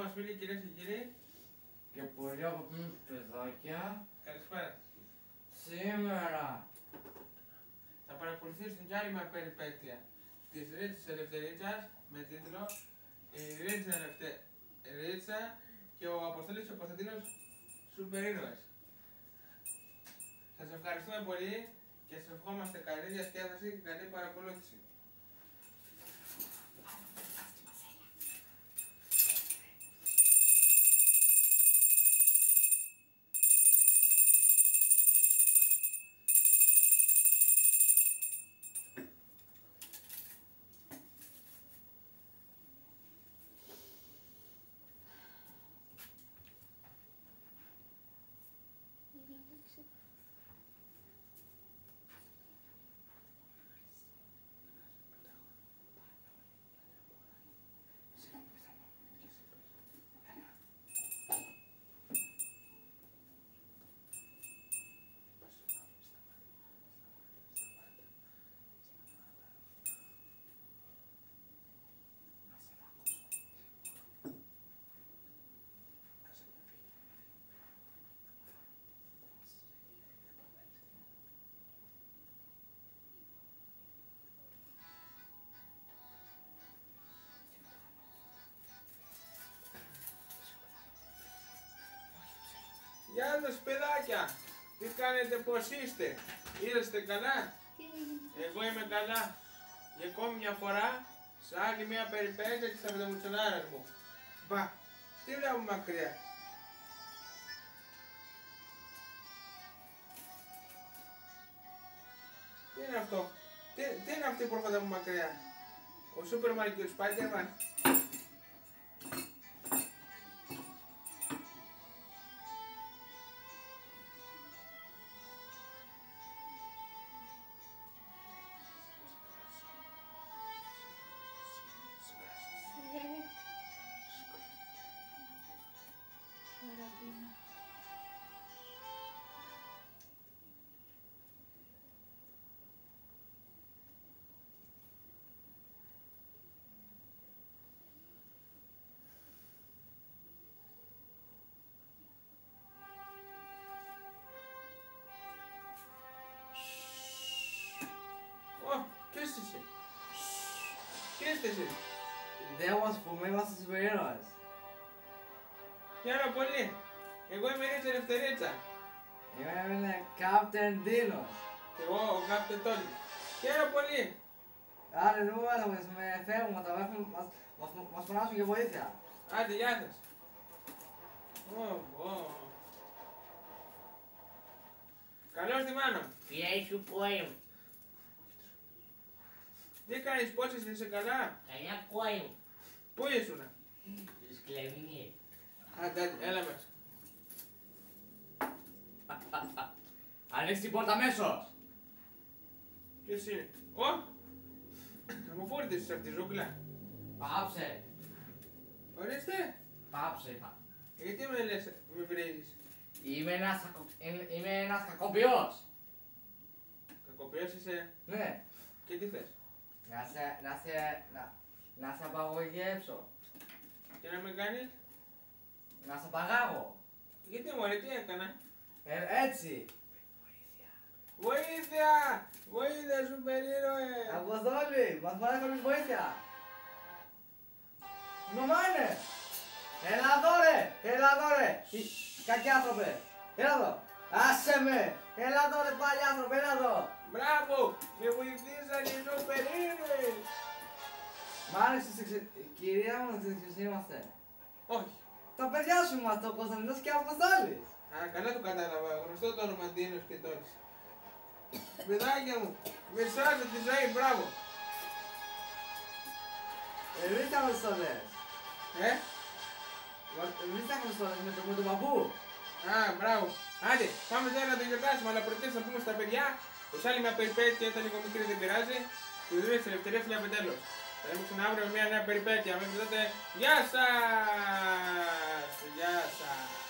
μας φίλοι, κυρίες και κύριοι. Και πολύ αγαπημένοι παιδάκια. Καλησπέρα. Σήμερα Θα παρακολουθήσετε κι άλλη μια περιπέτεια της Ρίτσας Ελευθερίτσας με τίτλο «Η Ρίτσα και ο Αποστόλης και ο Κωνσταντίνος Σούπερ Ήρωες». Σας ευχαριστούμε πολύ και σας ευχόμαστε καλή διασκέδαση και καλή παρακολούθηση. Γεια σας παιδάκια! Τι κάνετε, πως είστε? Είσαστε καλά? Εγώ είμαι καλά. Για ακόμη μια φορά, σε άλλη μια περιπέτεια της αμπελομουτσονάρας μου. Μπα, τι βλέπω μακριά? Τι είναι αυτό? Τι είναι αυτή που έρχονται από μακριά? Ο Σούπερμαν και ο Σπάιντερμαν? Ποιος είσαι? Ποιος είστε εσείς? δεν μας πούμε, είμαστε σούπερ ήρωες. Χαίρομαι πολύ. Εγώ είμαι η Ρίτσα Ελευθερίτσα. Είμαι Κάπτεν Ντίνος. Και εγώ ο Κάπτεν Τόλης. Χαίρομαι πολύ. Άρα δεν μπορούμε να με φεύγουμε, μας φωνάζουν για βοήθεια. Άντε, γεια σας. Καλώς τη μάνα μου. Ποια σου κόη μου. Τι κάνεις, πώς είσαι καλά? Καλά κόη μου. Πού ήσουνα? Σκλαβινή. Άντε, έλα μέσα. Ανοίξτε την πόρτα αμέσως. Ποιος είναι? Θα μου φόρτισες σε αυτή τη ζούγκλα. Πάψε. Ορίστε. Πάψε είπα. Γιατί με λες, με βρίζεις? Είμαι ένας κακοποιός. Κακοποιός είσαι? Ναι. Και τι θες? Να σε απαγωγεύσω. Και να με κάνεις? Να σε απαγάγω. Γιατί μωρέ, τι έκανα? Έτσι. Βοήθεια! Βοήθεια, σούπερ ήρωε! Αποστόλη, μας πάρε χωρίς βοήθεια. Μαμάνε. Έλα εδώ ρε, έλα εδώ ρε. Κακοί άνθρωπε. Έλα εδώ. Άσε με. Έλα εδώ ρε πάλι άνθρωπε, έλα εδώ. Μπράβο! Με βοηθήσαν οι σούπερ ήρωες! Μ' άρεσε κυρία μου, ποιος είμαστε? Όχι. Τα παιδιά σου είμαστε, ο Κωνσταντίνος και ο Αποστόλης. Α, καλά το κατάλαβα. Γνωστό το όνομα Ντίνος και Τόλης. Παιδάκια μου, με σώζετε τη ζωή, μπράβο! Εμείς τα Αποστόλες. Ε? Εμείς τα Αποστόλες με τον παππού. Α, μπράβο. Άντε, πάμε τώρα να το γιορτάσουμε, αλλά πρωτού να πούμε στα παιδιά πως άλλη μια περιπέτεια ήταν λίγο μικρή, δεν πειράζει. Του δίνει τη ελευθερία του επιτέλους. Θα έχουμε ξανά αύριο με μια νέα περιπέτεια. Μέχρι τότε, γεια σας! Γεια σας!